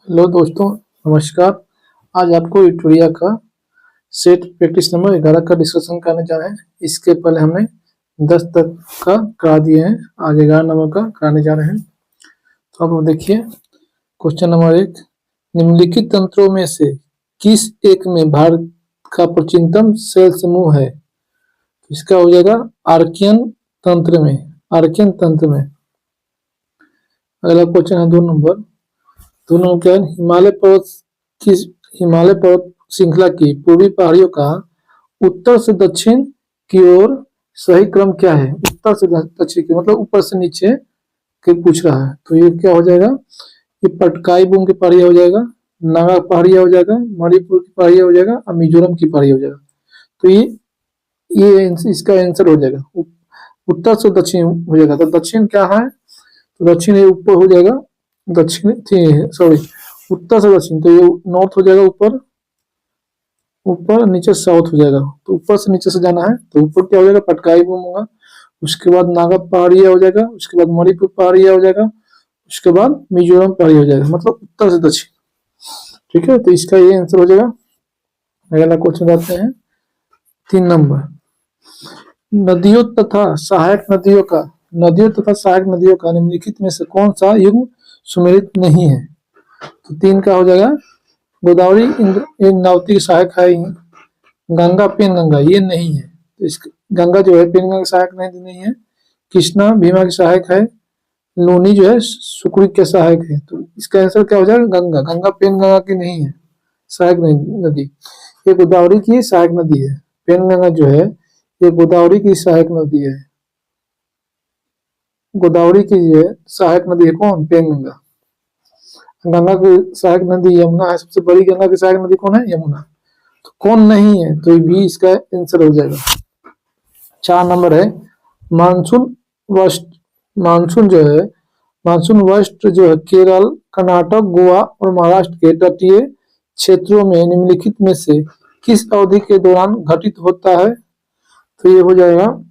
Hello दोस्तों, नमस्कार। आज आपको विक्टोरिया का सेट प्रैक्टिस नंबर 11 का डिस्कशन करने जा रहे हैं। इसके पहले हमने 10 तक का करा दिए हैं, आज 11 नंबर का कराने जा रहे हैं। तो अब देखिए क्वेश्चन नंबर 1, निम्नलिखित तंत्रों में से किस एक में भारत का प्राचीनतम सेल समूह है? इसका हो जाएगा आर्कियन तंत्र में। आर्कियन तंत्र में अगला क्वेश्चन है 2 नंबर। दोनों के की हिमालय पर्वत श्रृंखला की पूर्वी पहाड़ियों का उत्तर से दक्षिण की ओर सही क्रम क्या है? उत्तर से दक्षिण की मतलब ऊपर से नीचे के पूछ रहा है। तो ये क्या हो जाएगा? ये पटकाई बुम की पहाड़िया हो जाएगा, नागा पहाड़िया हो जाएगा, मणिपुर की पहाड़िया हो जाएगा और मिजोरम की पहाड़िया हो जाएगा। तो ये इसका आंसर हो जाएगा। उत्तर से दक्षिण हो जाएगा। तो दक्षिण क्या है? तो दक्षिण ये ऊपर हो जाएगा, दक्षिण सॉरी उत्तर से दक्षिण, तो ये नॉर्थ हो जाएगा, ऊपर ऊपर नीचे साउथ हो जाएगा। तो ऊपर से नीचे से जाना है तो ऊपर क्या हो जाएगा? पटकाई बूम होगा, उसके बाद नागा पहाड़िया हो जाएगा, उसके बाद मणिपुर पहाड़िया हो जाएगा, उसके बाद मिजोरम पहाड़िया हो जाएगा, मतलब उत्तर से दक्षिण। ठीक है, तो इसका ये आंसर हो जाएगा। अगला क्वेश्चन जाते हैं 3 नंबर। नदियों तथा सहायक नदियों का निम्नलिखित में से कौन सा युग्म सुमेलित नहीं है? तो 3 का हो जाएगा गोदावरी इंद्रावती की सहायक है, गंगा पेन गंगा ये नहीं है। तो इस गंगा जो है पेन गंगा की सहायक नहीं है। कृष्णा भीमा की सहायक है, लूनी जो है सुक्रिक के सहायक है। तो इसका आंसर क्या हो जाएगा? गंगा। गंगा पेन गंगा की नहीं है, सहायक नहीं नदी। ये गोदावरी की सहायक नदी है। पेन गंगा जो है ये गोदावरी की सहायक नदी है। गोदावरी की जो है सहायक नदी है कौन? पेन गंगा। गंगा की सहायक नदी यमुना है, सबसे बड़ी गंगा की सहायक नदी कौन है? यमुना। तो कौन नहीं है? तो बी इसका आंसर हो जाएगा। 4 नंबर है मानसून वर्ष। मानसून जो है मानसून वर्ष जो है केरल, कर्नाटक, गोवा और महाराष्ट्र के तटीय क्षेत्रों में निम्नलिखित में से किस अवधि के दौरान घटित होता है? तो ये हो जाएगा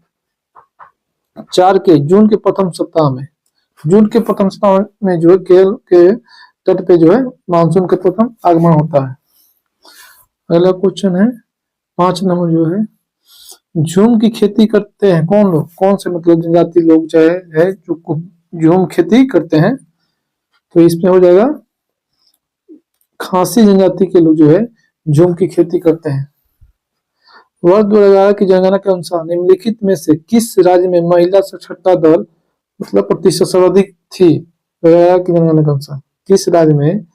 4 के जून के प्रथम सप्ताह में। जून के प्रथम सप्ताह में जो है केरल के तट पे जो है मानसून का प्रथम आगमन होता है। अगला क्वेश्चन है 5 नंबर जो है, झूम की खेती करते हैं कौन लोग? कौन से मतलब जनजाति लोग चाहे है जो झूम खेती करते हैं? तो इसमें हो जाएगा खासी जनजाति के लोग जो है झूम की खेती करते हैं। वर्ष 2011 की जनगणना के अनुसार निम्नलिखित में से किस राज्य में महिला साक्षरता दर मतलब प्रतिशत सर्वाधिक थी? 2011 की जनगणना के अनुसार किस राज्य में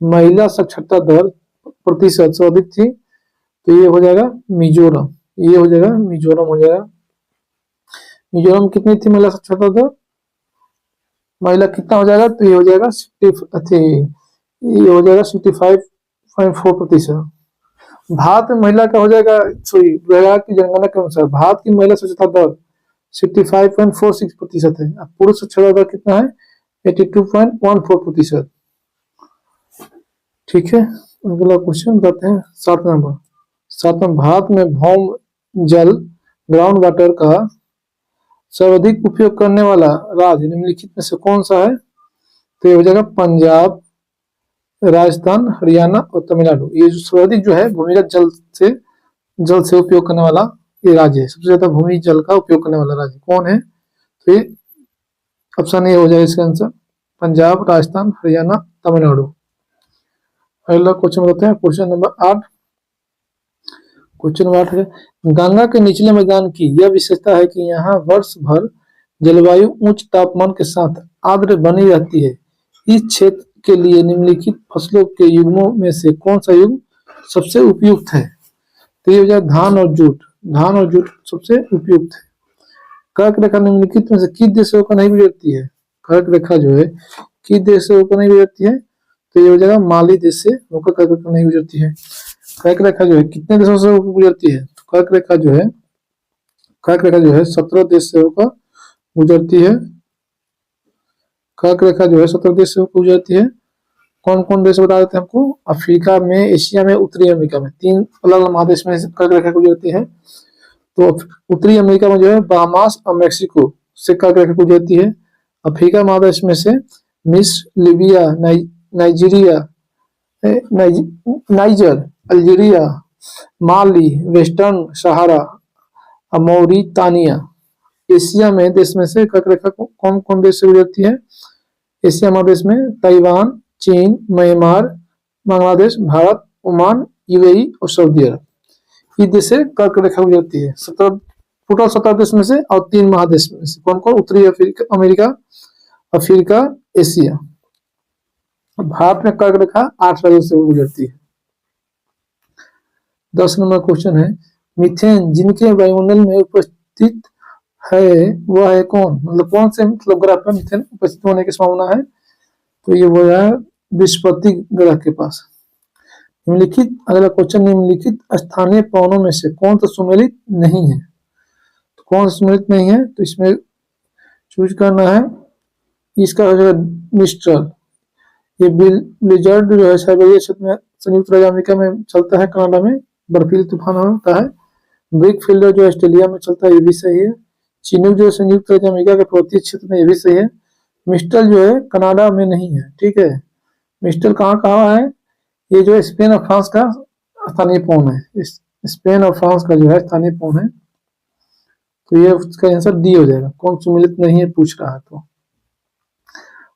महिला साक्षरता दर प्रतिशत सर्वाधिक थी? तो ये हो जाएगा मिजोरम। ये हो जाएगा मिजोरम हो जाएगा। मिजोरम कितनी थी महिला साक्षरता दर? महिला कितना हो जाएगा? तो ये हो जाएगा 65.4%। भारत में महिला का हो जाएगा सॉरी 2011 की जनगणना के अनुसार भारत की महिला साक्षरता दर 65.46% है। पुरुष साक्षरता दर कितना है? 82.14%। ठीक है, अगला क्वेश्चन करते हैं 7 नंबर। 7 नंबर, भारत में भौम जल ग्राउंड वाटर का सर्वाधिक उपयोग करने वाला राज्य निम्नलिखित में से कौन सा है? तो ये हो जाएगा पंजाब, राजस्थान, हरियाणा और तमिलनाडु। ये जो सर्वाधिक जो है भूमिगत जल से उपयोग करने वाला ये राज्य है। सबसे ज्यादा भूमि जल का उपयोग करने वाला राज्य कौन है? तो ये ऑप्शन ए हो जाएगा इसका आंसर, पंजाब, राजस्थान, हरियाणा, तमिलनाडु। अगला क्वेश्चन बताते हैं क्वेश्चन नंबर 8। क्वेश्चन नंबर 8 है, गंगा के निचले मैदान की यह विशेषता है कि यहाँ वर्ष भर जलवायु उच्च तापमान के साथ आर्द्र बनी रहती है। इस क्षेत्र के लिए निम्नलिखित फसलों के युग्मों में से कौन सा युग्म सबसे उपयुक्त है? तो ये हो जाए धान और जूट। धान और जूट सबसे उपयुक्त है। कर्क रेखा निम्नलिखित में से किस देश से होकर नहीं गुजरती है? कर्क रेखा जो है किस देश से होकर नहीं गुजरती है? तो ये हो जाएगा माली देश से होकर कर्क रेखा नहीं गुजरती है। कर्क रेखा जो है कितने देशों से होकर गुजरती है? तो कर्क रेखा जो है 17 देश से होकर गुजरती है। कर्क रेखा जो है 17 देश से होकर गुजरती है। कौन कौन देश बता देते हैं हमको? अफ्रीका में, एशिया में, उत्तरी अमेरिका में। 3 अलग अलग महादेश में कर्क रेखा गुजरती है। तो उत्तरी अमेरिका में जो है बहामास और मेक्सिको से कर्क रेखा गुजरती है। अफ्रीका महादेश में से मिस्र, लीबिया, नाइजीरिया नाइजर, अल्जीरिया, माली, वेस्टर्न सहारा, मौरितानिया। एशिया में देश में से कर्क रेखा कौन कौन देश से गुजरती है? एशिया महादेश में ताइवान, चीन, Myanmar, Bangladesh, Bharat, Oman, UAE और सऊदी अरब, ये देश से कर्क रेखा गुजरती है। टोटल 17 देश में से और 3 महादेश में से कौन कौन? उत्तरी अमेरिका, अफ्रीका, एशिया। भारत में कर्क रेखा 8 राज्यों से गुजरती है। 10 नंबर क्वेश्चन है, मीथेन जिनके वायुमंडल में उपस्थित है वह है कौन? मतलब कौन से मतलब ग्रह पर मीथेन उपस्थित होने की संभावना है? तो ये वो है बृहस्पति ग्रह के पास। निम्नलिखित, अगला क्वेश्चन, निम्नलिखित स्थानीय पवनों में से कौन सा सुमेलित नहीं है? तो कौन सा सुमेलित नहीं है? तो इसमें चूज करना है, इसका हो जाएगा मिस्ट्रल। ये ब्लिजर्ड जो है साइबेरिया क्षेत्र में संयुक्त राज्य अमेरिका में चलता है, कनाडा में बर्फीली तूफान होता है। ब्रिक फील्डर जो ऑस्ट्रेलिया में चलता है, ये भी सही है। चिनूक जो संयुक्त राज्य अमेरिका के पर्वतीय क्षेत्र में, ये भी सही है। मिस्टल जो है कनाडा में नहीं है, ठीक है। मिस्टल कहाँ कहाँ है? ये जो स्पेन और फ्रांस का स्थानीय पवन है, स्पेन और फ्रांस का जो है स्थानीय पवन है। तो ये उसका आंसर डी हो जाएगा। कौन सुमिलित नहीं है पूछ रहा है तो।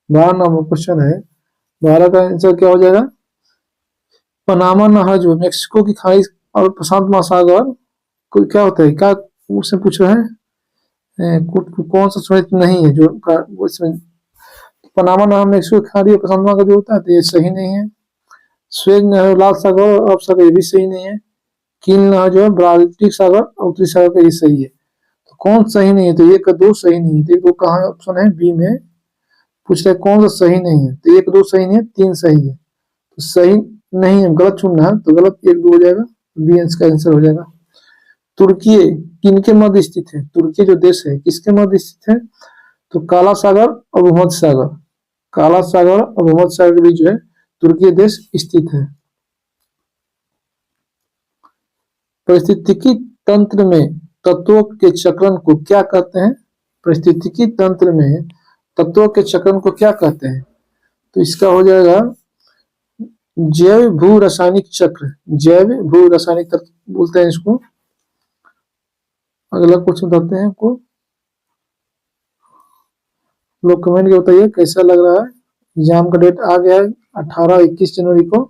12 नंबर क्वेश्चन है, 12 का आंसर क्या हो जाएगा? पनामा नहर जो मेक्सिको की खाड़ी और प्रशांत महासागर को क्या होता है, क्या उससे पूछ रहे हैं? कौन सा सुमिलित नहीं है जो उसमें? पनामा नहर मेक्सिको की खाड़ी और प्रशांत महासागर जो होता है, तो ये सही नहीं है। स्वेज नहर लाल सागर और अरब सागर, ये भी सही नहीं है। कील नहर जो है बाल्टिक सागर और उत्तरी सागर का, ये सही है। तो कौन सही नहीं है? तो 1 का 2 सही नहीं है। तो 1 2 कहाँ ऑप्शन है? बी में पूछ रहे कौन सा सही नहीं है। तो 1 2 सही नहीं है, 3 सही है। तो सही नहीं है, गलत चुनना है, तो गलत 1 2 हो जाएगा, बी इसका आंसर हो जाएगा। तुर्की किनके मध्य स्थित है? तुर्की जो देश है किसके मध्य स्थित है? तो काला सागर और भूमध्य सागर, काला सागर और भूमध्य सागर के बीच जो है तुर्की देश स्थित है। परिस्थितिकी तंत्र में तत्वों के चक्रण को क्या कहते हैं? परिस्थितिकी तंत्र में तत्वों के चक्रण को क्या कहते हैं? तो इसका हो जाएगा जैव भू रासायनिक चक्र, जैव भू रासायनिक तत्व बोलते हैं इसको। अगला क्वेश्चन बताते हैं आपको, लोग कमेंट के बताइए कैसा लग रहा है। एग्जाम का डेट आ गया है 18-21 जनवरी को,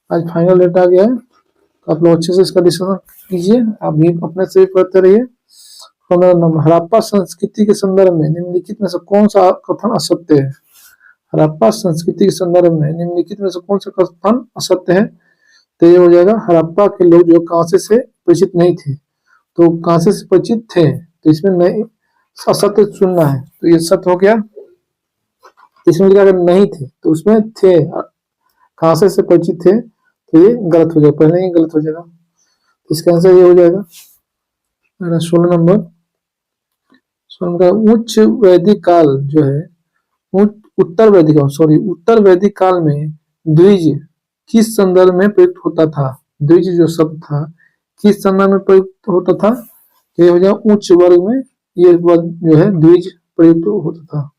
आज फाइनल डेट आ गया है। तो आप लोग अच्छे से इसका डिस्कशन कीजिए, आप भी अपने से पढ़ते रहिए। 15 नंबर, हड़प्पा संस्कृति के संदर्भ में निम्नलिखित में से कौन सा कथन असत्य है? हड़प्पा संस्कृति के संदर्भ में निम्नलिखित में से कौन सा कथन असत्य है? तो ये हो जाएगा, हड़प्पा के लोग जो कांसे से परिचित नहीं थे, तो कांसे से परिचित थे, तो इसमें नहीं असत्य चुनना है। तो ये सत्य हो गया। इसमें लिखा अगर नहीं थे तो उसमें थे, कांसे से परिचित थे, तो ये गलत हो जाएगा, पहले ही गलत हो जाएगा। इसका आंसर ये हो जाएगा 16 नंबर। उच्च वैदिक काल जो है, उत्तर वैदिक काल में द्विज किस संदर्भ में प्रयुक्त होता था? द्विज जो शब्द था किस संदर्भ में प्रयुक्त होता था? ये हो जाए उच्च वर्ग में, ये वर्ग जो है द्विज प्रयुक्त होता था।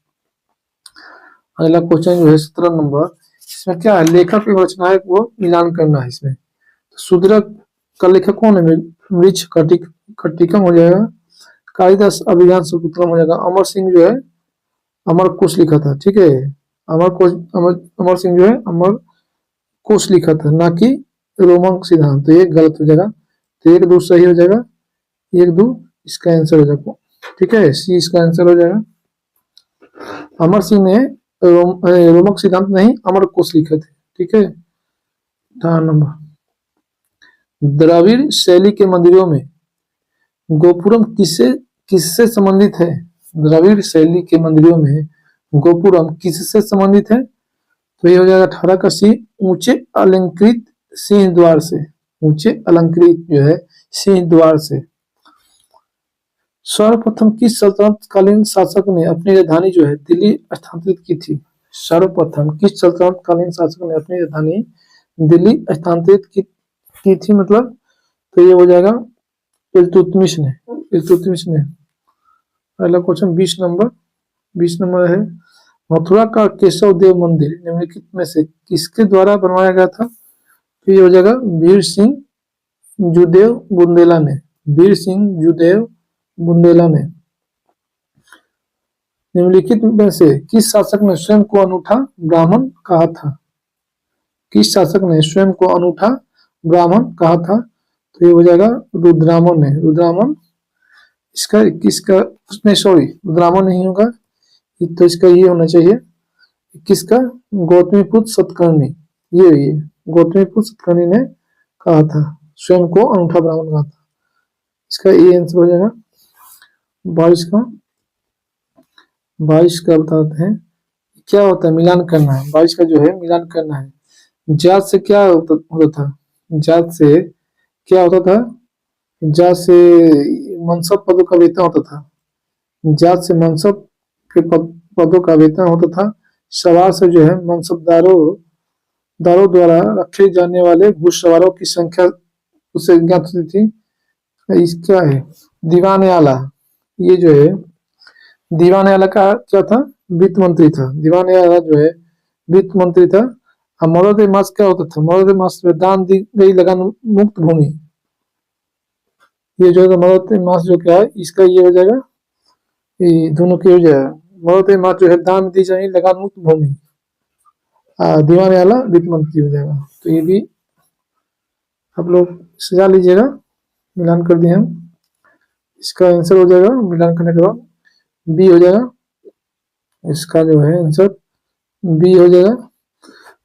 अगला क्वेश्चन जो है 17 नंबर, इसमें क्या है? लेखक एवं रचनायक को मिलान करना है इसमें। शूद्रक का लेखक कौन है? मृच्छ कटिकम हो जाएगा। कालिदास अभिज्ञान शकुंतलम हो जाएगा। अमर सिंह जो है अमर कोश लिखा था, ठीक है। अमर सिंह जो है अमर कोश लिखा था, ना कि रोमन सिद्धांत। तो ये गलत हो जाएगा। तो 1 2 सही हो जाएगा, 1 2 इसका आंसर हो जाएगा, ठीक है। सी इसका आंसर हो जाएगा। अमर सिंह ने रोमक सिद्धांत नहीं अमर कोश लिखे थे, ठीक है। 18 नंबर, द्रविड़ शैली के मंदिरों में गोपुरम किससे किससे संबंधित है? द्रविड़ शैली के मंदिरों में गोपुरम किससे संबंधित है? तो ये हो जाएगा 18 का सी, ऊंचे अलंकृत सिंह द्वार से, ऊंचे अलंकृत जो है सिंह द्वार से। सर्वप्रथम किस सल्तनत कालीन शासक ने अपनी राजधानी जो है दिल्ली स्थानांतरित की थी? सर्वप्रथम किस सल्तनत कालीन शासक ने अपनी राजधानी दिल्ली स्थानांतरित की थी मतलब? तो ये हो जाएगा इल्तुतमिश ने। अगला क्वेश्चन 20 नंबर है, मथुरा का केशव देव मंदिर निम्नलिखित में से किसके द्वारा बनवाया गया था? तो ये हो जाएगा वीर सिंह जुदेव बुंदेला ने। वीर सिंह जुदेव बुंदेला ने। निम्नलिखित में से किस शासक ने स्वयं को अनूठा ब्राह्मण कहा था? किस शासक ने स्वयं को अनूठा ब्राह्मण कहा था? तो ये हो जाएगा रुद्रामन ने। रुद्रामन इसका किसका उसने सॉरी रुद्रामन नहीं होगा, तो इसका ये होना चाहिए किसका, गौतमीपुत्र सतकर्णी। ये गौतमीपुत्र सतकर्णी ने कहा था स्वयं को अनूठा ब्राह्मण कहा था। इसका ये आंसर हो जाएगा 22 का। 22 का बताते हैं क्या होता है, मिलान करना है। 22 का जो है मिलान करना है। जात से क्या होता था? जात से क्या होता था? जात से मनसब पदों का वेतन होता था। जात से मनसब के पदों का वेतन होता था। सवार से जो है मनसबदारों दारों द्वारा रखे जाने वाले घुड़सवारों की संख्या उससे ज्ञात होती थी। इस क्या है दीवान आला, ये जो है दीवान आला का क्या था, वित्त मंत्री था। दीवान आला जो है वित्त मंत्री था। और मदद मास क्या होता था? मदद मास में दान दी गई लगान मुक्त भूमि। ये जो है मदद मास जो क्या है इसका ये हो जाएगा, ये दोनों के हो जाएगा। मदद मास जो है दान दी जाएगी लगान मुक्त भूमि। दीवान आला वित्त मंत्री हो जाएगा। तो ये भी आप लोग सजा लीजिएगा। मिलान कर दिए हम। इसका आंसर हो जाएगा मिलान करने के बाद बी हो जाएगा। इसका जो है आंसर बी हो जाएगा।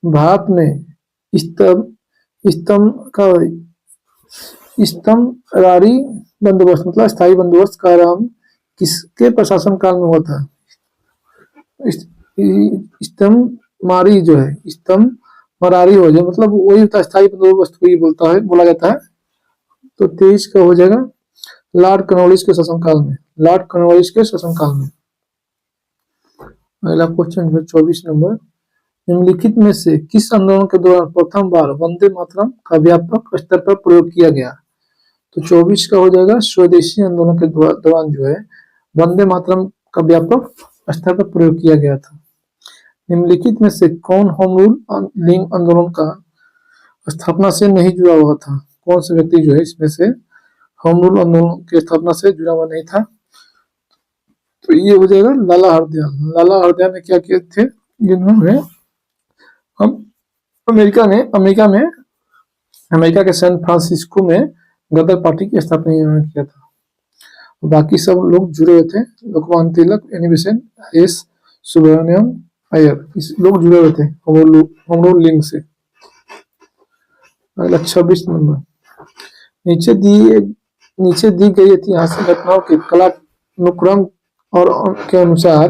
भारत में स्तंभ स्तंभ का स्तंभरारी बंदोबस्त मतलब स्थायी बंदोबस्त का आरंभ किसके प्रशासन काल में हुआ था? स्तंभ मारी जो है स्तंभ मरारी हो जाए मतलब वही होता है, स्थायी बंदोबस्त को ही बोलता है बोला जाता है। तो 23 का हो जाएगा लॉर्ड कॉर्नवालिस के शासनकाल में। लॉर्ड कॉर्नवालिस के शासनकाल में। अगला क्वेश्चन है 24 नंबर। निम्नलिखित में से किस आंदोलन के दौरान प्रथम बार वंदे मातरम का व्यापक स्तर पर प्रयोग किया गया? तो 24 का हो जाएगा स्वदेशी आंदोलन के दौरान जो है वंदे मातरम का व्यापक स्तर पर प्रयोग किया गया था। निम्नलिखित में से कौन होम रूल लिंग आंदोलन का स्थापना से नहीं जुड़ा हुआ था? कौन से व्यक्ति जो है इसमें से होम रूल आंदोलन की स्थापना से जुड़ा हुआ नहीं था? तो ये हो जाएगा लाला हरदयाल। लाला हरदयाल ने क्या किए थे? जिन्होंने हम अमेरिका के सैन फ्रांसिस्को में गदर पार्टी की स्थापना किया था। बाकी सब लोग जुड़े हुए थे। Lokmanya Tilak, Annie Besant, S Subramania Iyer, इस लोग जुड़े हुए थे होम रूल लिंग से। अगला 26 नंबर। नीचे दी गई ऐतिहासिक घटनाओं के कालानुक्रम और के अनुसार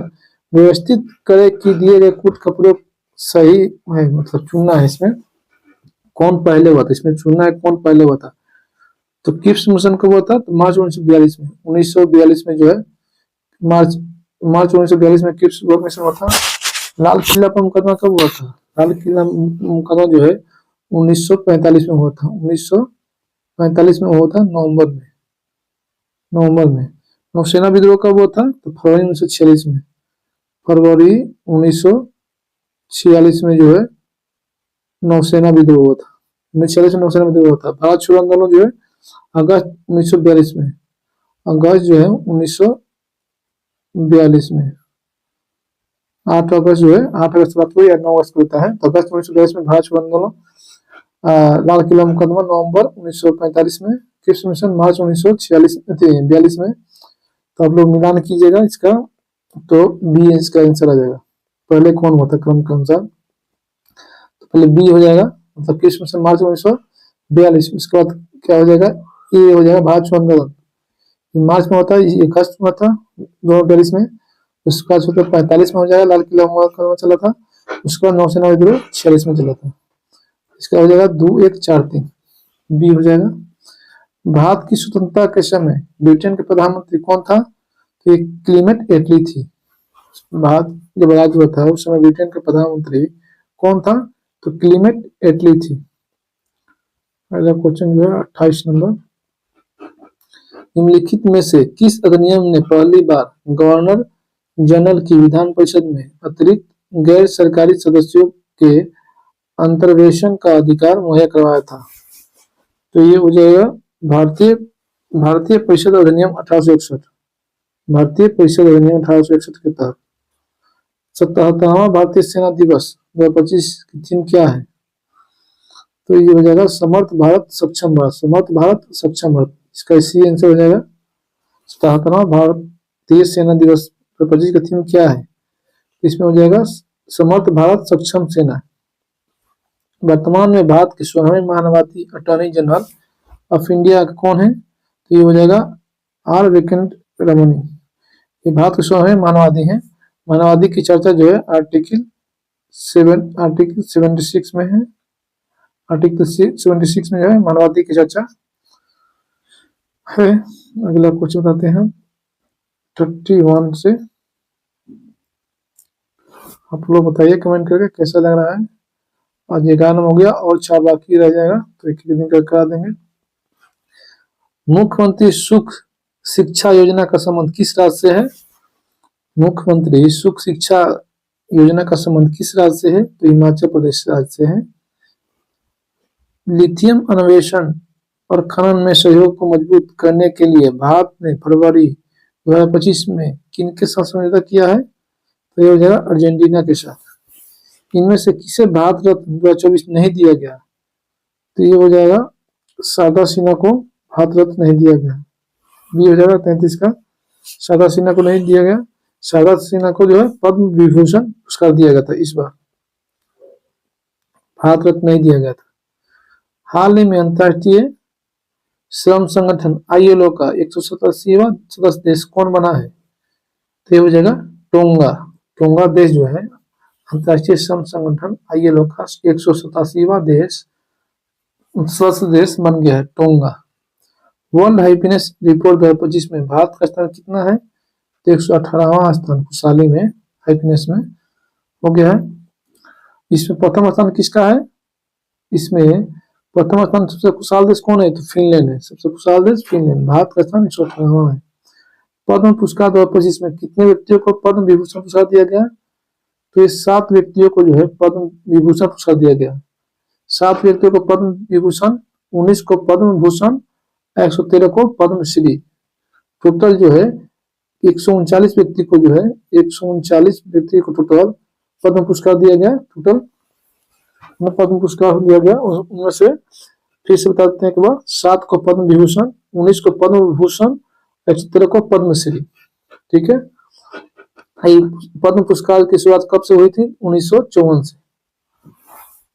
व्यवस्थित करें कि दिए गए कुछ कपड़े सही है, मतलब चुनना है इसमें कौन पहले हुआ था। इसमें चुनना है कौन पहले हुआ था। तो किप्स मिशन कब हुआ था? तो मार्च 1942 में। 1942 में जो है मार्च 1942 में किप्स मिशन हुआ था। लाल किला पर मुकदमा कब हुआ था? लाल किला मुकदमा जो है 1945 में हुआ था। 1945 में हुआ था नवंबर में। नौसेना विद्रोह कब हुआ था? तो फरवरी 1946 में। फरवरी 1946 में जो है नौसेना विद्रोह हुआ था। 1946 में नौसेना विद्रोह हुआ था। भारत छोड़ो आंदोलन जो है अगस्त 1942 में। अगस्त जो है 1942 में 8 अगस्त जो है 8 अगस्त बात हुई या 9 अगस्त को होता है। तो अगस्त 1942 में भारत छोड़ो आंदोलन। लाल किला मुकदमा नवंबर 1945 में। किप्स मिशन मार्च 1942 में। तो आप लोग मिलान कीजिएगा इसका, तो बी इसका आंसर आ जाएगा। पहले कौन हुआ था क्रम के अनुसार? तो पहले बी हो जाएगा, मतलब किप्स मिशन मार्च 1942। उसके बाद क्या हो जाएगा? ए हो जाएगा भारत छोड़ो आंदोलन। मार्च में होता है, अगस्त में था 2042 में। उसका 45 में हो जाएगा लाल किला मुकदमा चला था। उसके बाद नौसेना विद्रोह 46 में चला था। इसका हो जाएगा 2 1 4 3 बी हो जाएगा। भारत की स्वतंत्रता के समय ब्रिटेन के प्रधानमंत्री कौन था? तो ये क्लीमेंट एटली थी। भारत जब आजाद हुआ था उस समय ब्रिटेन के प्रधानमंत्री कौन था? तो क्लीमेंट एटली थी। अगला क्वेश्चन जो है 28 नंबर। निम्नलिखित में से किस अधिनियम ने पहली बार गवर्नर जनरल की विधान परिषद में अतिरिक्त गैर सरकारी सदस्यों के अंतर्वेशन का अधिकार मुहैया करवाया था। तो ये हो जाएगा भारतीय भारतीय परिषद अधिनियम 1861। भारतीय परिषद अधिनियम 1861 के तहत 77वां भारतीय सेना दिवस 2025 की थीम क्या है? तो ये हो जाएगा समर्थ भारत सक्षम भारत। समर्थ भारत सक्षम भारत, इसका सी आंसर हो जाएगा। 77वां भारतीय सेना दिवस 2025 का थीम क्या है? इसमें हो जाएगा समर्थ भारत सक्षम सेना। वर्तमान में भारत के 16वें मानवाधिकार अटॉर्नी जनरल ऑफ इंडिया कौन है? तो ये हो जाएगा आर वेंकट रमनी। ये भारत के 16वें मानवाधिकार हैं। मानवाधिकार की चर्चा जो है आर्टिकल 76 में है। आर्टिकल 76 में जो है मानवाधिकार की चर्चा है। अगला क्वेश्चन बताते हैं 31 से। आप लोग बताइए कमेंट करके कैसा लग रहा है। आज 11 हो गया और 4 बाकी रह जाएगा, तो एक दिन कर करा देंगे। मुख्यमंत्री सुख शिक्षा योजना का संबंध किस राज्य से है? मुख्यमंत्री सुख शिक्षा योजना का संबंध किस राज्य से है? तो हिमाचल प्रदेश राज्य से है। लिथियम अन्वेषण और खनन में सहयोग को मजबूत करने के लिए भारत ने फरवरी 2025 में किनके साथ समझौता किया है? तो ये हो जाएगा अर्जेंटीना के साथ। इनमें से किसे भारत रत्न 2024 नहीं दिया गया? तो ये हो जाएगा शारदा सिन्हा को भारत रत्न नहीं दिया गया। बी हो जाएगा 33 का। शारदा सिन्हा को नहीं दिया गया। शारदा सिन्हा को जो है पद्म विभूषण पुरस्कार दिया गया था, इस बार भारत रत्न नहीं दिया गया था। हाल ही में अंतर्राष्ट्रीय श्रम संगठन ILO का 187वां सदस्य देश कौन बना है? तो ये हो जाएगा टोंगा। टोंगा देश जो है अंतर्राष्ट्रीय श्रम संगठन ILO का 187वां सदस्य देश बन गया है, टोंगा। वर्ल्ड हैप्पीनेस रिपोर्ट 2025 में भारत का स्थान कितना है? तो 118वां स्थान खुशहाली में, हैप्पीनेस में हो गया है। इसमें प्रथम स्थान किसका है? इसमें प्रथम स्थान सबसे खुशहाल देश कौन है? तो फिनलैंड है। सबसे खुशहाल देश फिनलैंड। भारत का स्थान 118वां है। पद्म पुरस्कार 2025 में कितने व्यक्तियों को पद्म विभूषण पुरस्कार दिया गया? तो ये 7 व्यक्तियों को जो है पद्म विभूषण पुरस्कार दिया गया। 7 व्यक्तियों को पद्म विभूषण, 19 को पद्म भूषण, 113 को पद्मश्री। टोटल जो है 139 व्यक्ति को जो है 139 व्यक्ति को टोटल पद्म पुरस्कार दिया गया। टोटल पद्म पुरस्कार दिया गया, उनमें से फिर से बता देते हैं एक बार। 7 को पद्म विभूषण, 19 को पद्म भूषण, 113 को पद्मश्री। ठीक है। पद्म पुरस्कार की शुरुआत कब से हुई थी? 1954 से।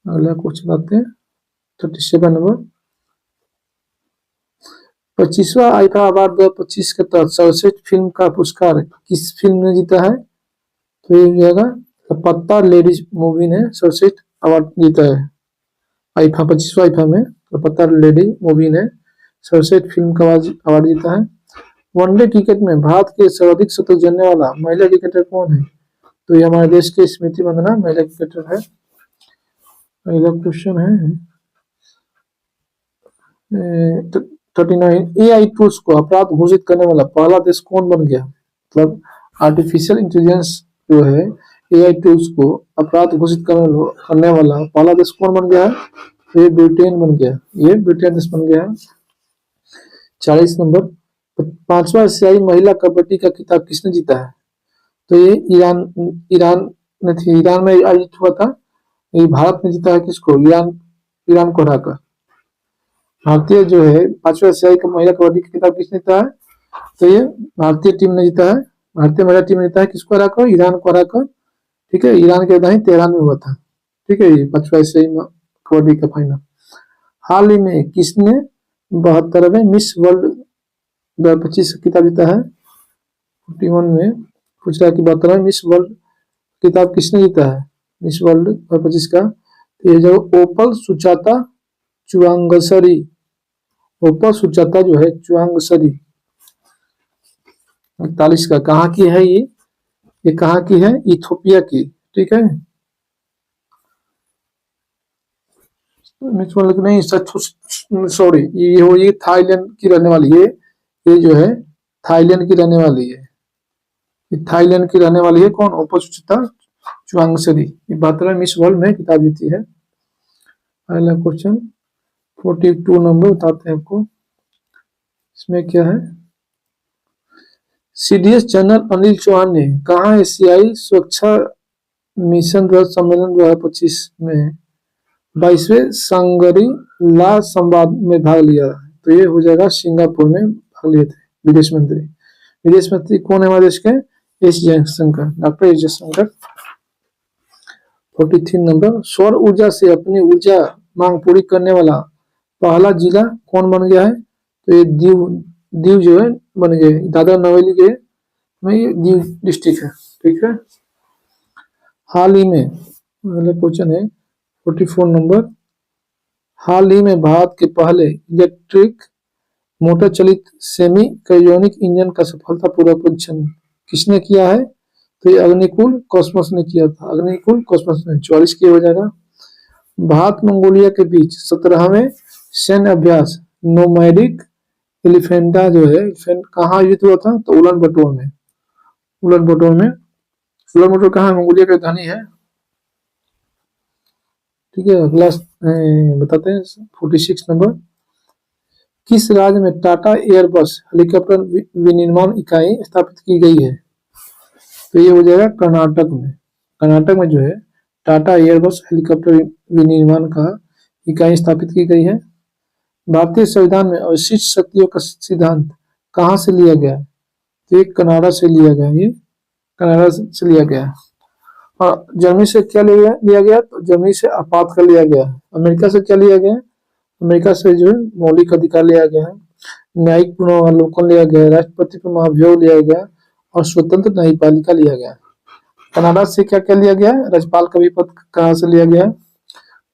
अगला क्वेश्चन आते हैं 37 नंबर। 25वां आईफा अवार्ड 2025 के तहत सर्वश्रेष्ठ फिल्म का पुरस्कार किस फिल्म ने जीता है? तो ये हो जाएगा पत्ता लेडीज मूवी ने सर्वश्रेष्ठ अवार्ड जीता है। आईफा 25वां आईफा में पत्ता लेडी मूवी ने सर्वश्रेष्ठ फिल्म का अवार्ड जीता है। वनडे क्रिकेट में भारत के सर्वाधिक शतक जड़ने वाला महिला क्रिकेटर कौन है? तो ये हमारे देश की स्मृति मंदाना महिला क्रिकेटर है। अगला क्वेश्चन है 39। AI टूल्स को अपराध घोषित करने वाला पहला देश कौन बन गया? मतलब आर्टिफिशियल इंटेलिजेंस जो है AI टूल्स को अपराध घोषित करने वाला पहला देश कौन बन गया है? ये ब्रिटेन बन गया। ये ब्रिटेन देश बन गया है। 40 नंबर। 5वां एशियाई महिला कबड्डी का खिताब किसने जीता है? तो ये ईरान में आयोजित हुआ था। ये भारत ने जीता है किसको? ईरान को हराकर। भारतीय जो है 5वां एशियाई महिला कबड्डी का खिताब किसने जीता है? तो ये भारतीय टीम ने जीता है। भारतीय महिला टीम ने जीता है किसको हराकर? ईरान को हराकर। ठीक है। ईरान के राजधानी तेहरान में हुआ था। ठीक है। ये 5वां एशियाई कबड्डी का फाइनल। हाल ही में किसने 72वें मिस वर्ल्ड 2025 किताब जीता है? 41 में पूछ रहा है कि 72वें मिस वर्ल्ड किताब किसने जीता है? मिस वर्ल्ड 2025 का ये जो ओपल सुचाता चुवांगसरी। ओपल सुचाता जो है चुवांगसरी। 41 का कहाँ की है ये कहाँ की है? इथोपिया की। ठीक है। नहीं, सॉरी, ये थाईलैंड की रहने वाली है। ये जो है थाईलैंड की रहने वाली है। ये थाईलैंड की रहने वाली है कौन? ओपोचुचिता चुवांगसेरी। ये 72 मिस वर्ल्ड में किताब जीती है। अगला क्वेश्चन 42 नंबर बताते हैं आपको। इसमें क्या है? सीडीएस जनरल अनिल चौहान ने कहा एशियाई सुरक्षा मिशन सम्मेलन 2025 में 22वें सांगरी ला संवाद में भाग लिया। तो ये हो जाएगा सिंगापुर में भाग लिए थे विदेश मंत्री। विदेश मंत्री कौन है हमारे देश के? S Jaishankar, doctor S Jaishankar. 43 number, सौर ऊर्जा से अपनी ऊर्जा मांग पूरी करने वाला पहला जिला कौन बन गया है? तो ये दीव जो है बन गए। दादरा नवेली के में ये दीव डिस्ट्रिक्ट है। ठीक है। हाल ही में अगला क्वेश्चन है 44 नंबर, हाल ही में भारत के पहले इलेक्ट्रिक मोटर चलित सेमी क्रायोनिक इंजन का सफलतापूर्वक परीक्षण किसने किया है? तो ये अग्निकुल कॉस्मोस ने किया था। अग्निकुल कॉस्मोस ने 44 किया हो जाएगा। भारत मंगोलिया के बीच 17वें सैन्य अभ्यास नोमैडिक एलिफेंटा जो है कहाँ युद्ध हुआ था? तो उलन बटोर में। उलन बटोर कहाँ है? मंगोलिया की राजधानी है। ठीक है। अगला बताते हैं 46 नंबर, किस राज्य में टाटा एयरबस हेलीकॉप्टर विनिर्माण इकाई स्थापित की गई है? तो ये हो जाएगा कर्नाटक में। कर्नाटक में जो है टाटा एयरबस हेलीकॉप्टर विनिर्माण का इकाई स्थापित की गई है। भारतीय संविधान में अवशिष्ट शक्तियों का सिद्धांत कहाँ से लिया गया? तो ये कनाडा से लिया गया। ये कनाडा से लिया गया। और जर्मनी से क्या लिया गया? तो जर्मनी से आपात का लिया गया। अमेरिका से क्या लिया गया? अमेरिका से जो है मौलिक अधिकार लिया गया है। न्यायिक पुनरावलोकन लिया गया, राष्ट्रपति पर महाभियोग लिया गया और स्वतंत्र न्यायपालिका लिया गया। कनाडा से क्या क्या लिया गया? राज्यपाल का भी पद कहाँ से लिया गया?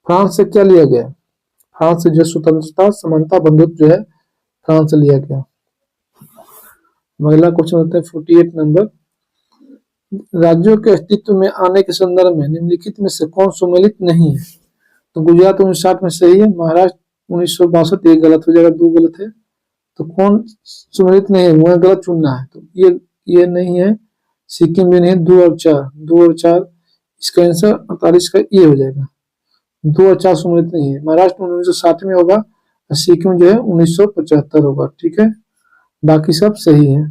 फ्रांस से क्या लिया गया? फ्रांस से जो स्वतंत्रता समानता बंधुत्व जो है फ्रांस से लिया गया। अगला क्वेश्चन होता है 48 नंबर, राज्यों के अस्तित्व में आने के संदर्भ में निम्नलिखित में से कौन सम्मिलित नहीं है? तो गुजरात 1960 में सही है। महाराष्ट्र 1962 ये गलत हो जाएगा, 2 गलत है। तो कौन सम्मिलित नहीं है? वह गलत चुनना है। तो ये नहीं है। सिक्किम भी नहीं है। 2 और 4 इसका आंसर 48 का ये हो जाएगा। 2 और 4 सम्मिलित नहीं है। महाराष्ट्र 1960 में होगा और सिक्किम जो है 1975 होगा। ठीक है। बाकी सब सही है।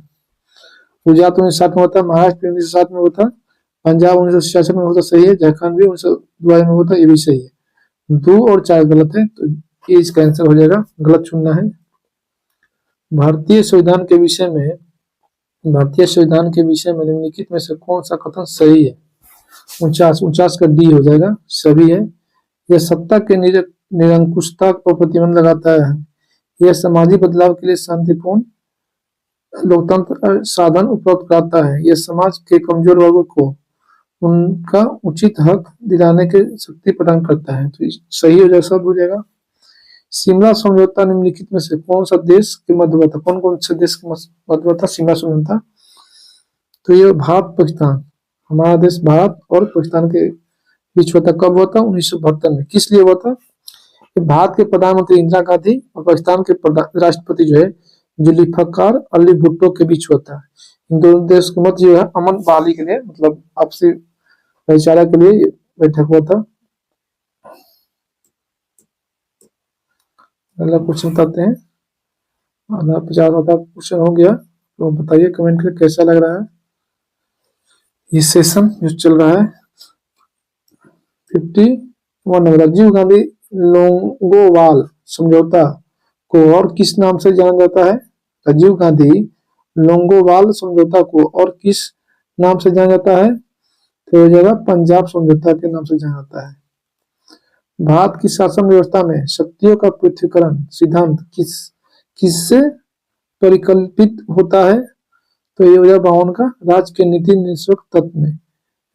गुजरात 1960 में होता है, महाराष्ट्र 1960 में होता, पंजाब 1966 में होता, सही है। झारखंड भी 1962 में होता, ये भी सही है। 2 और 4 गलत है, तो ये इसका आंसर हो जाएगा। गलत चुनना है। भारतीय संविधान के विषय में निम्नलिखित में से कौन सा कथन सही है? 49 का डी हो जाएगा, सभी है। यह सत्ता के निरंकुशता पर प्रतिबंध लगाता है। यह सामाजिक बदलाव के लिए शांतिपूर्ण लोकतंत्र साधन उपलब्ध कराता है। यह समाज के कमजोर वर्गों को उनका उचित हक दिलाने के शक्ति प्रदान करता है। तो सही हो जाएगा, सब हो जाएगा। शिमला समझौता निम्नलिखित में से कौन सा देश के मध्य हुआ था? कौन से देश के मध्य हुआ था शिमला समझौता? तो ये भारत पाकिस्तान, हमारा देश भारत और पाकिस्तान के बीच हुआ था। कब हुआ था? 1972 में। किस लिए हुआ था? भारत के प्रधानमंत्री इंदिरा गांधी और पाकिस्तान के राष्ट्रपति जो है जुल्फिकार अली भुट्टो के बीच हुआ था। इन दोनों देश के मध्य जो है अमन बहाली के लिए, मतलब आपसी भाईचारा के लिए बैठक हुआ था। अगला क्वेश्चन बताते हैं। 50 क्वेश्चन हो गया, तो बताइए कमेंट करके कैसा लग रहा है ये सेशन जो चल रहा है। 51 नंबर, राजीव गांधी लोंगोवाल समझौता को और किस नाम से जाना जाता है? राजीव गांधी लोंगोवाल समझौता को और किस नाम से जाना जाता है? तो हो जाएगा पंजाब समझौता के नाम से जाना जाता है। भारत की शासन व्यवस्था में शक्तियों का पृथक्करण सिद्धांत किससे परिकल्पित होता है? तो ये हो जाएगा 52 का राज्य के नीति निष्पक्ष तत्व में।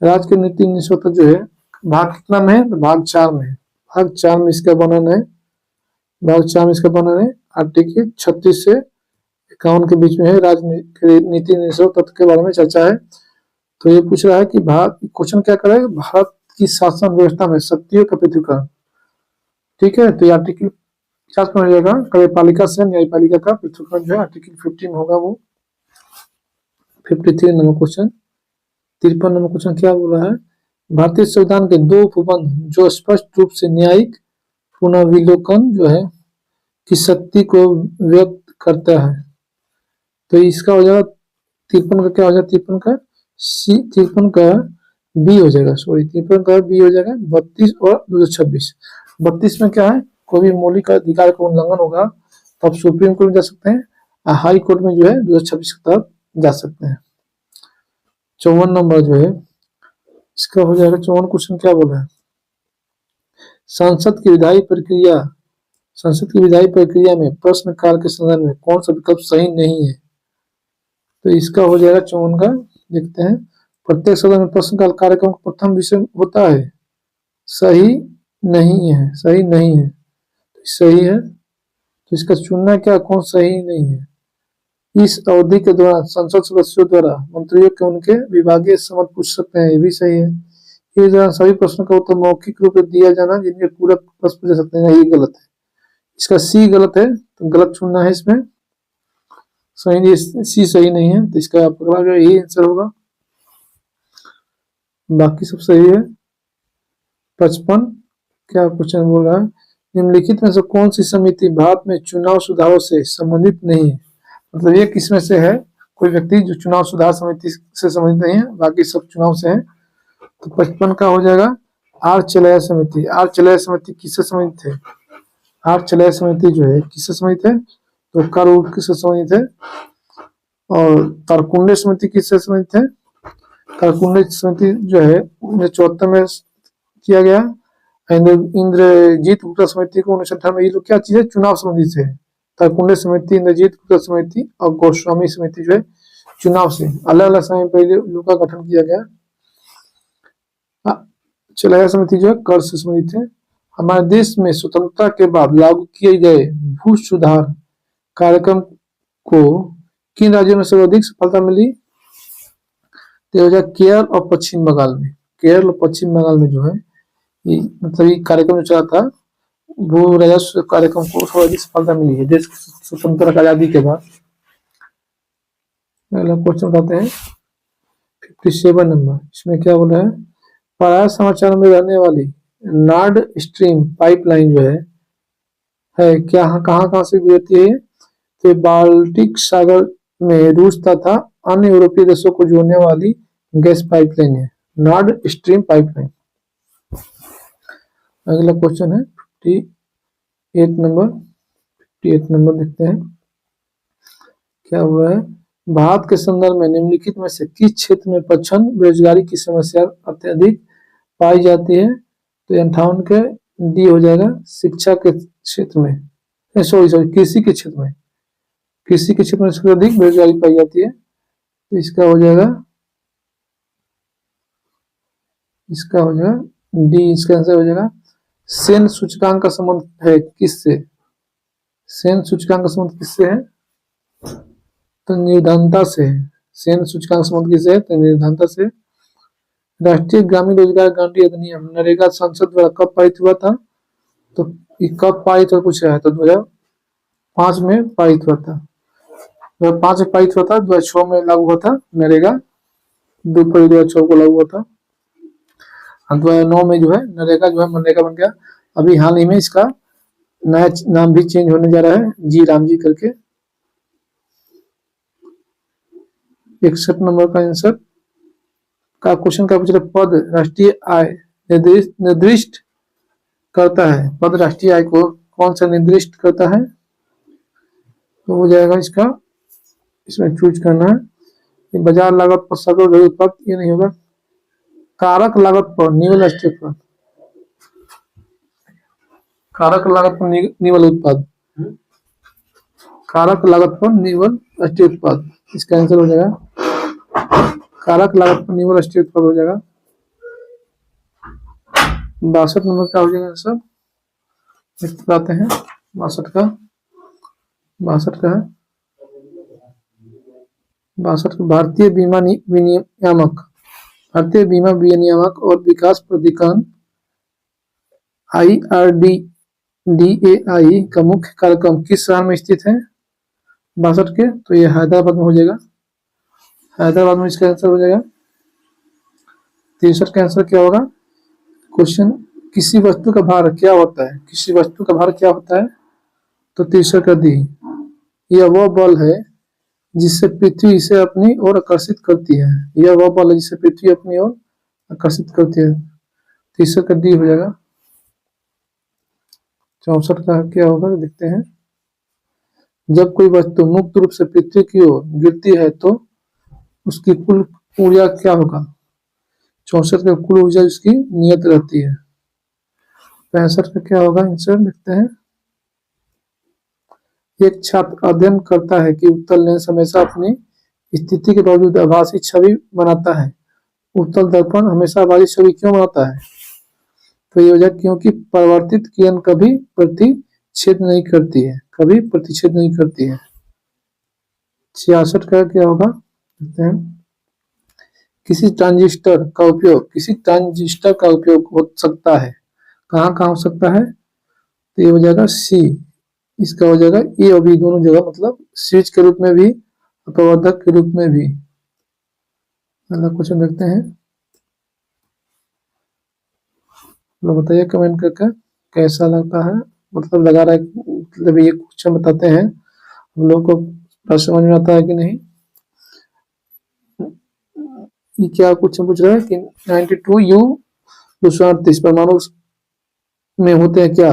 राज्य के नीति निष्पक्ष तत्व जो है भाग कितना में है? तो भाग 4 में है। भाग 4 में इसका वर्णन है। भाग 4 में इसका वर्णन है। आर्टिकल 36 से 51 के बीच में है। राजनीति निष्पक्ष तत्व के बारे में चर्चा है। तो ये पूछ रहा है कि भारत, क्वेश्चन क्या कर रहा है? भारत की शासन व्यवस्था में शक्तियों का पृथक्करण। ठीक है। तो ये आर्टिकल 50 में हो जाएगा। कार्यपालिका से न्यायपालिका का पृथक्करण जो है आर्टिकल 50 में होगा वो। 53 नंबर क्वेश्चन, 53 नंबर क्वेश्चन क्या बोला है, भारतीय संविधान के दो उपबंध जो स्पष्ट रूप से न्यायिक पुनर्विलोकन जो है की शक्ति को व्यक्त करता है। तो इसका हो जाएगा 53 का क्या हो जाएगा, 53 का सी, 53 का बी हो जाएगा, सॉरी 53 का बी हो जाएगा 32 और 226। 32 में क्या है, कोई भी मौलिक अधिकार का उल्लंघन होगा तो आप सुप्रीम कोर्ट में जा सकते हैं, हाई कोर्ट में जो है 226 की तरफ जा सकते हैं। 54 नंबर जो है इसका हो जाएगा, 54 क्वेश्चन क्या बोला है, संसद की विधायी प्रक्रिया में प्रश्नकाल के संदर्भ में कौन सा विकल्प सही नहीं है। तो इसका हो जाएगा 54 का, देखते हैं, प्रत्येक सदन में प्रश्नकाल कार्यक्रम का प्रथम विषय होता है, सही नहीं है, सही नहीं है, तो सही है। तो इसका चुनना क्या, कौन सही नहीं है। इस अवधि के दौरान संसद सदस्यों द्वारा मंत्रियों के उनके विभागीय समझ पूछ सकते हैं, ये भी सही है। इस दौरान सभी प्रश्नों का उत्तर मौखिक रूप में दिया जाना, जिनके पूरा प्रश्न पूछ सकते हैं, ये गलत है। इसका सी गलत है, तो गलत चुनना है इसमें, सही नहीं, सी सही नहीं है, तो इसका आपका यही आंसर होगा, बाकी सब सही है। 55 क्या क्वेश्चन बोल रहा है, निम्नलिखित में से कौन सी समिति भारत में चुनाव सुधारों से संबंधित नहीं है। मतलब ये किसमें से है, कोई व्यक्ति जो चुनाव सुधार समिति से संबंधित नहीं है, बाकी सब चुनाव से है। तो 55 का हो जाएगा आर चलाया समिति। आर चलाया समिति किससे संबंधित है, आर चलाया समिति जो है किससे संबंधित है, तो कर किससे संबंधित है, और तारकुंडे समिति किससे संबंधित है, तारकुंडे समिति जो है 1974 में किया गया। इंद्रजीत गुप्ता समिति को 1918 में, ये लोग क्या चीज है, चुनाव संबंधित से है। तारकुंडे समिति, इंद्रजीत गुप्ता समिति और गोस्वामी समिति जो है चुनाव से, अलग अलग समय पहले लोग का गठन किया गया। चलाया समिति जो है कर से संबंधित है। हमारे देश में स्वतंत्रता के बाद लागू किए गए भू सुधार कार्यक्रम को किन राज्यों में सर्वाधिक सफलता मिली, तो केरल और पश्चिम बंगाल में। केरल और पश्चिम बंगाल में जो है ये मतलब ये कार्यक्रम जो चला था, भू राजस्व कार्यक्रम को सर्वाधिक सफलता मिली है देश की स्वतंत्रता आजादी के बाद। अगला क्वेश्चन बताते हैं 57 नंबर, इसमें क्या बोला है, पराया समाचार में रहने वाली नॉर्ड स्ट्रीम पाइपलाइन जो है क्या कहाँ से गुजरती है, तो बाल्टिक सागर में रूस तथा अन्य यूरोपीय देशों को जोड़ने वाली गैस पाइपलाइन है, नॉर्ड स्ट्रीम पाइपलाइन। अगला क्वेश्चन है 58 नंबर, 58 नंबर देखते हैं क्या हुआ है, भारत के संदर्भ में निम्नलिखित में से किस क्षेत्र में प्रच्छन्न बेरोजगारी की समस्या अत्यधिक पाई जाती है, तो 58 के डी हो जाएगा, शिक्षा के क्षेत्र में, सॉरी कृषि के क्षेत्र में, कृषि के क्षेत्र में सबसे अधिक बेरोजगारी पाई जाती है। तो इसका हो जाएगा डी, इसका आंसर हो जाएगा। सेन सूचकांक का संबंध है किससे, सेन सूचकांक का संबंध किससे है, तो निर्धनता से है। सेन सूचकांक संबंध किससे है, तो निर्धनता से। राष्ट्रीय ग्रामीण रोजगार गारंटी अधिनियम नरेगा संसद द्वारा कब पारित हुआ था, तो कब पारित हुआ पूछा है, तो 2005 में पारित हुआ था, 2005 में पारित हुआ था, 2006 में लागू हुआ था नरेगा, 2006 को लागू हुआ था। 2009 में जो है नरेगा जो है मनरेगा बन गया। अभी हाल ही में इसका नया नाम भी चेंज होने जा रहा है, जी राम जी करके। 61 नंबर का आंसर का क्वेश्चन का पूछा, पद राष्ट्रीय आय निर्दिष्ट करता है, पद राष्ट्रीय आय को कौन सा निर्दिष्ट करता है, तो हो जाएगा इसका, इसमें चूज करना है, बाजार लागत पर सकल घरेलू उत्पाद, ये नहीं होगा, कारक लागत पर निवल राष्ट्रीय उत्पाद, कारक लागत पर निवल उत्पाद, कारक लागत पर निवल राष्ट्रीय उत्पाद, इसका आंसर हो जाएगा कारक लागत पर निवल राष्ट्रीय उत्पाद हो जाएगा। 62 नंबर का हो जाएगा आंसर, बताते हैं 62 का, 62 का है 62 का भारतीय बीमा विनियामक, भारतीय बीमा विनियामक और विकास प्राधिकरण IRDAI का मुख्य कार्यक्रम किस शहर में स्थित है, 62 के, तो ये हैदराबाद में हो जाएगा, हैदराबाद में इसका आंसर हो जाएगा। 63 का आंसर क्या होगा? क्वेश्चन, किसी वस्तु का भार क्या होता है? किसी वस्तु का भार क्या होता है? तो 63 का दी, यह वह बल है जिससे पृथ्वी इसे अपनी ओर आकर्षित करती है। यह वह बल है जिससे पृथ्वी अपनी ओर आकर्षित करती है। 63 का डी हो जाएगा। 64 का क्या होगा देखते हैं। जब कोई वस्तु मुक्त रूप से पृथ्वी की ओर गिरती है तो उसकी कुल ऊर्जा क्या होगा? 64 का कुल ऊर्जा उसकी नियत रहती है। 65 का क्या होगा आंसर देखते हैं। एक छात्र अध्ययन करता है कि उत्तल लेंस हमेशा अपनी स्थिति के बावजूद आभासी छवि बनाता है। उत्तल दर्पण हमेशा आभासी छवि क्यों बनाता है? तो ये वजह क्योंकि परावर्तित किरण कभी प्रतिच्छेद नहीं करती है, कभी प्रतिच्छेद नहीं करती है। 66 का क्या होगा देखते हैं। किसी ट्रांजिस्टर का उपयोग हो सकता है, कहाँ कहाँ हो सकता है? तो ये हो जाएगा सी, इसका हो जाएगा ए और बी दोनों जगह, मतलब स्विच के रूप में भी, प्रवर्धक के रूप में भी। अगला क्वेश्चन देखते हैं। लोग बताइए कमेंट करके कैसा लगता है, मतलब लगा रहा है, मतलब ये क्वेश्चन बताते हैं हम लोग को समझ में आता है कि नहीं। ये क्या क्वेश्चन पूछ रहा है कि 92U 238 परमाणु में होते हैं क्या?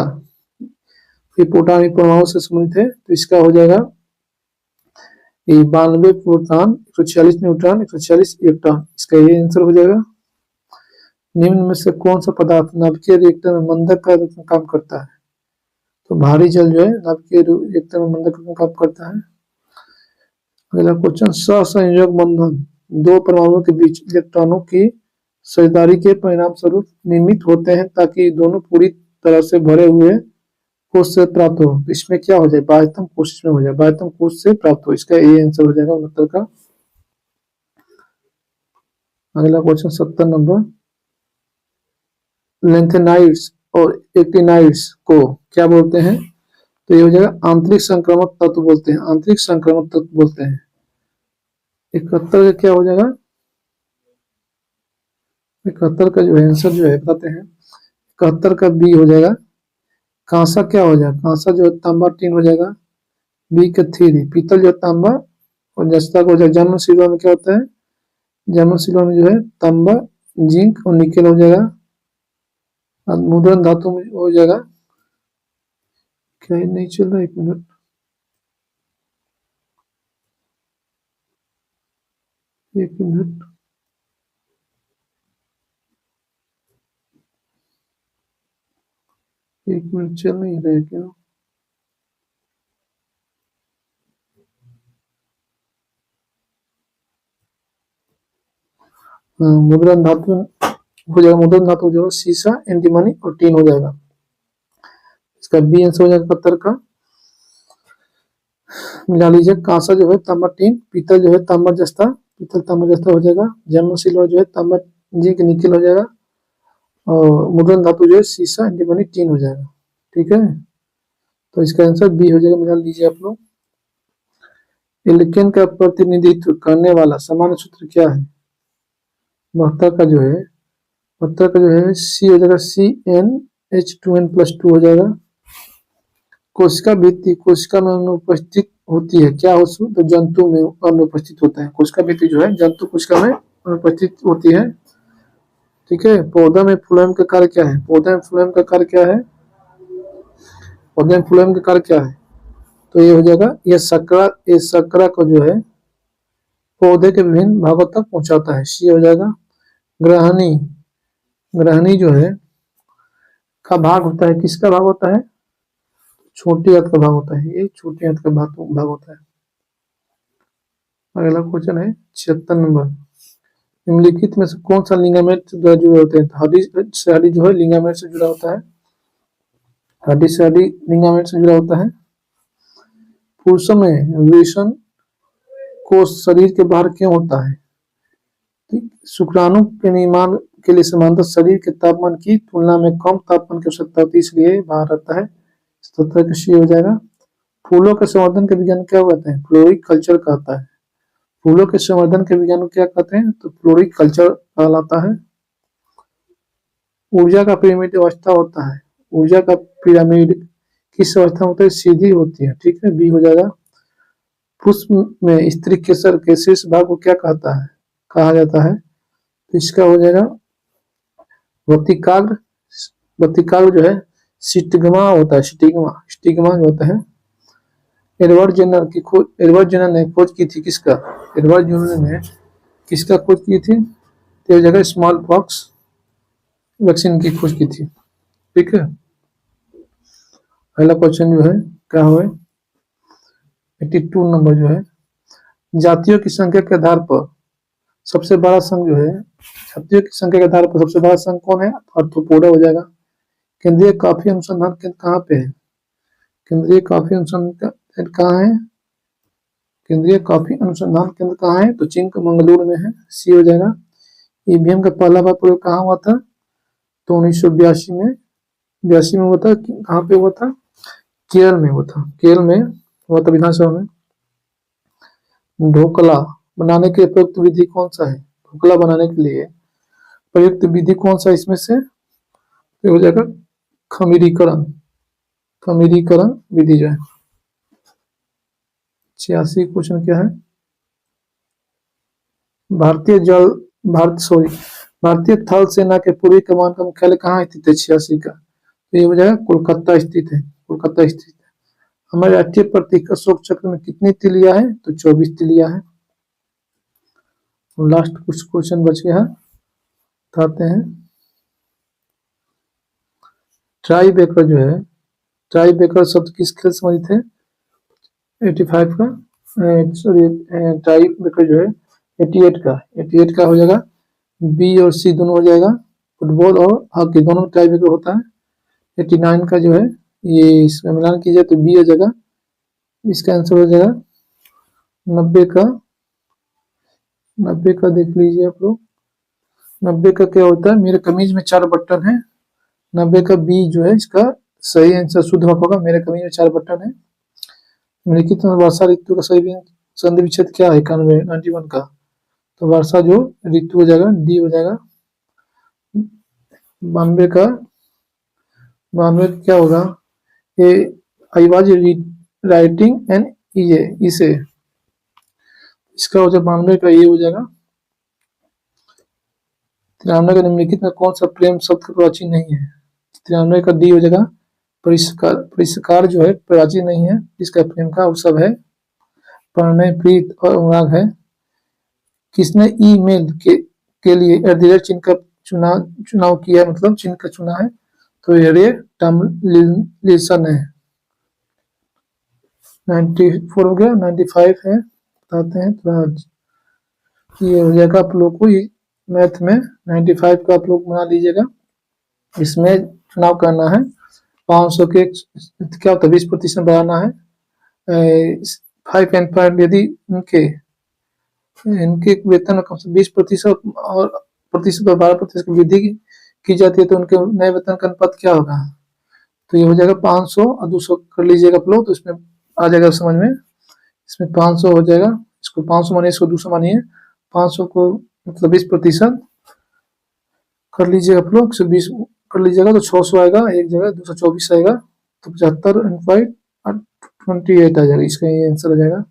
ये प्रोटॉन परमाणु से संबंधित है, तो इसका हो जाएगा ये 92 प्रोटॉन, 146 न्यूट्रॉन, 146 इलेक्ट्रॉन, इसका ये आंसर हो जाएगा। निम्न में से कौन सा पदार्थ नाभिकीय रिएक्टर में मंदक का रूप में काम करता है? तो भारी जल जो है नाभिकीय रिएक्टर में मंदक का काम करता है। अगला क्वेश्चन, सहसंयोग बंधन दो परमाणुओं के बीच इलेक्ट्रॉनों की साझेदारी के परिणाम स्वरूप निर्मित होते हैं ताकि दोनों पूरी तरह से भरे हुए कोश से प्राप्त हो। इसमें क्या हो जाए? बाह्यतम कोश में हो जाए, बाह्यतम कोश से प्राप्त हो, इसका ये आंसर हो जाएगा 69 का। अगला क्वेश्चन 70 नंबर, लेंथेनाइड्स और एक्टिनाइड्स को क्या बोलते हैं? तो ये हो जाएगा आंतरिक संक्रामक तत्व बोलते हैं, आंतरिक संक्रामक तत्व बोलते हैं। 71 का क्या हो जाएगा? 71 का जो है आंसर जो है बताते हैं। 71 का बी हो जाएगा। कांसा क्या हो जाएगा? कांसा जो है तांबा टीन हो जाएगा। बी का थ्री, पीतल जो है तांबा, और जस्ता को हो जाएगा। जर्मन सिल्वर में क्या होता है? जर्मन सिल्वर में जो है तांबा, जिंक और निकेल हो जाएगा। मुद्रण धातु में हो जाएगा, क्या नहीं चल रहा, एक मिनट, एक मिनट, एक मिनट चल नहीं रहा है क्या? मुद्रण धातु हो जाएगा। मुद्रण धातु जो है शीशा, एंटीमनी और टीन हो जाएगा। इसका बी आंसर हो जाएगा 71 का। मिला लीजिए, कांसा जो है तांबा टीन, पीतल जो है तांबा जस्ता, पीतल तांबा जस्ता हो जाएगा। जर्मन सिल्वर जो है तांबा जिंक निकेल हो जाएगा। और मुद्रण धातु जो है शीशा, एंटीमनी, टीन हो जाएगा। ठीक है, तो इसका आंसर बी हो जाएगा। मिला लीजिए आप लोग। एल्केन का प्रतिनिधित्व करने वाला सामान्य सूत्र क्या है? 72 का जो है, 72 का जो है सी हो जाएगा, CnH2n+2 हो जाएगा। कोशिका भित्ति कोशिका में अनुपस्थित होती है क्या? उस तो जंतु में अनुपस्थित होता है। कोशिका भित्ति जो है जंतु कोशिका में अनुपस्थित होती है। ठीक है, पौधा में फ्लोएम का कार्य क्या है? पौधा में फ्लोएम का कार्य क्या है? पौधे में फ्लोएम का कार्य क्या है? तो ये हो जाएगा, ये शकरा को जो है पौधे के विभिन्न भागों तक पहुंचाता है। सी हो जाएगा। ग्रहणी, ग्रहणी जो है का भाग होता है, किसका भाग होता है? छोटी आंत का भाग होता है, ये छोटी आंत का भाग होता है। अगला क्वेश्चन है 76 नंबर, निम्नलिखित में से कौन सा लिगामेंट से जुड़े होते हैं? हड्डी से हड्डी जो है लिगामेंट से जुड़ा होता है, हड्डी से हड्डी लिगामेंट से जुड़ा होता है। पुरुषों में वृषण कोष शरीर के बाहर क्यों होता है? शुक्राणु के निर्माण के लिए समांतर शरीर के तापमान की तुलना में कम तापमान की आवश्यकता होती है, इसलिए बाहर रहता है। 77 का सी हो जाएगा। फूलों के संवर्धन के विज्ञान क्या कहते हैं? फ्लोरिकल्चर कहता है। फूलों के संवर्धन के विज्ञान को क्या कहते हैं? तो फ्लोरिकल्चर कहलाता है। ऊर्जा का पिरामिड अवस्था होता है, ऊर्जा का पिरामिड किस अवस्था में होता है? सीधी होती है, ठीक है, बी हो जाएगा। पुष्प में स्त्री केसर के शीर्ष भाग को क्या कहता है, कहा जाता है? तो इसका हो जाएगा वर्तिकाग्र। वर्तिकाग्र जो है स्टिग्मा होता है, स्टिग्मा, स्टिग्मा जो होता है। एडवर्ड जेनर ने खोज की थी किसका? एडवर्ड जेनर ने किसका खोज की थी? तो ये जगह स्मॉल पॉक्स वैक्सीन की खोज की थी, ठीक है। पहला क्वेश्चन जो है क्या हुआ? 82 नंबर जो है, जातियों की संख्या के आधार पर सबसे बड़ा संघ जो है, जातियों की संख्या के आधार पर सबसे बड़ा संघ कौन है? आर्थ्रोपोडा हो जाएगा। केंद्रीय कॉफी अनुसंधान केंद्र कहाँ पे है? केंद्रीय कॉफी अनुसंधान केंद्र कहाँ है? केंद्रीय कॉफी अनुसंधान केंद्र कहाँ है? तो चिंकमंगलुरु में है, सी हो जाएगा। ईवीएम का पहला बार प्रयोग कहाँ हुआ था? तो 1982 में, 82 में हुआ था। कहाँ पे हुआ था? केरल में हुआ था, केरल में हुआ था, विधानसभा में। ढोकला बनाने के प्रयुक्त विधि कौन सा है? ढोकला बनाने के लिए प्रयुक्त विधि कौन सा इसमें से? ये हो जाएगा खमीरीकरण, खमीरीकरण विधि जो है। 86 क्वेश्चन क्या है? भारतीय थल सेना के पूर्वी कमान का मुख्यालय कहाँ स्थित है? 86 का, तो ये हो जाएगा कोलकाता स्थित है, कोलकाता स्थित है। हमारे राष्ट्रीय प्रतीक अशोक चक्र में कितनी तिलिया है? तो 24 तिलिया है। लास्ट कुछ क्वेश्चन बच गया है, बताते हैं। ट्राई बेकर जो है, ट्राई बेकर शब्द किस खेल संबंधित है? 85 का, सॉरी, ट्राई बेकर जो है 88 का हो जाएगा। बी और सी दोनों हो जाएगा, फुटबॉल और हॉकी दोनों ट्राई बेकर होता है। 89 का जो है, ये इसमें मिलान कीजिए तो बी हो जाएगा, इसका आंसर हो जाएगा। 90 का, 90 का देख लीजिए आप लोग, 90 का क्या होता है? मेरे कमीज में 4 बटन है, 90 का बी जो है इसका सही आंसर शुद्ध होगा। मेरे कमीज में 4 बटन है। निम्नलिखित में वर्षा ऋतु का सही संधि विच्छेद क्या है? 91 का, तो वर्षा जो ऋतु हो जाएगा, डी हो जाएगा। 92 का, 92 का क्या होगा? ये आई वाज राइटिंग एन इसे, इसका हो जाएगा 92 का, ये हो जाएगा। 93 का निम्नलिखित में कौन सा प्रेम शब्द का प्राचीन नहीं है? 93 का डी हो जाएगा। परिष्कार जो है प्राचीन नहीं है, इसका प्रेम का उत्सव है। प्रणय, प्रीत और अनुराग है। किसने ईमेल के लिए एट चिन्ह का चुनाव किया, मतलब चिन्ह का चुना है? तो ये टॉमलिंसन है। 94 हो गया, 95 है, बताते हैं थोड़ा। ये हो जाएगा आप लोग को, मैथ में 95 का आप लोग बना लीजिएगा। इसमें चुनाव करना है 500 के, क्या होता है 20% बढ़ाना है। 5 एंड पॉइंट यदि इनके वेतन में कम से 20% और 12% की वृद्धि की जाती है तो उनके नए वेतन का अनुपात क्या होगा? तो ये हो जाएगा 500 और 200 कर लीजिएगा आप लोग, तो इसमें आ जाएगा समझ में। इसमें 500 हो जाएगा, इसको 500 मानिए, इसको 200 मानिए। 500 को मतलब 20% कर लीजिएगा आप लोग, 120 कर लीजिएगा तो 600 आएगा, एक जगह 224 आएगा, तो 75.28 आ जाएगा, इसका ये आंसर आ जाएगा।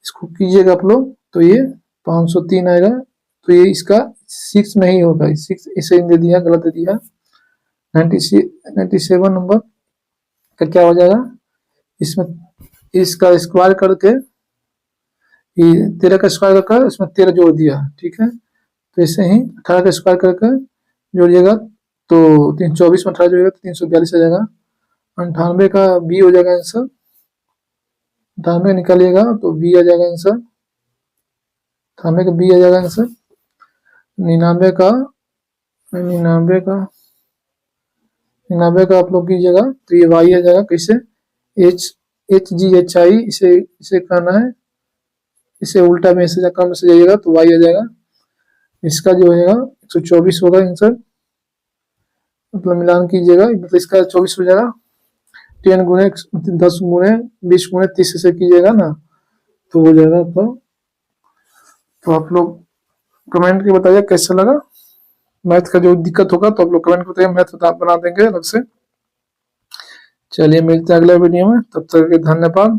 इसको कीजिएगा आप लोग तो ये 503 आएगा, तो ये इसका 6 नहीं होगा, 6 इसे दे दिया, गलत दे दिया। 97 नंबर का क्या हो जाएगा? इसमें इसका स्क्वायर करके 13 का स्क्वायर करके इसमें 13 जोड़ दिया, ठीक है। तो ऐसे ही 18 का स्क्वायर करके जोड़िएगा तो 324 में 18 जोड़िएगा तो 342 आ जाएगा। 98 का बी हो जाएगा आंसर, 98 निकालिएगा तो बी आ जाएगा आंसर, 98 का बी आ जाएगा आंसर। 99 का, 99 का, 99 का आप लोग कीजिएगा तो ये वाई आ जाएगा। कैसे? HGHI, इसे करना है, इसे उल्टा में से कम से जाइएगा तो वाई आ जाएगा। इसका जो हो जाएगा 124 होगा आंसर, मतलब मिलान कीजिएगा, मतलब इसका 24 हो जाएगा। 10 गुणे 10 गुणे 20 गुणे 30 से कीजिएगा ना तो हो जाएगा। तो आप लोग कमेंट के बताइए कैसा लगा। मैथ का जो दिक्कत होगा तो आप लोग कमेंट करते हैं, मैथ बना देंगे अलग से। चलिए मिलते हैं अगले वीडियो में, तब तक के धन्यवाद।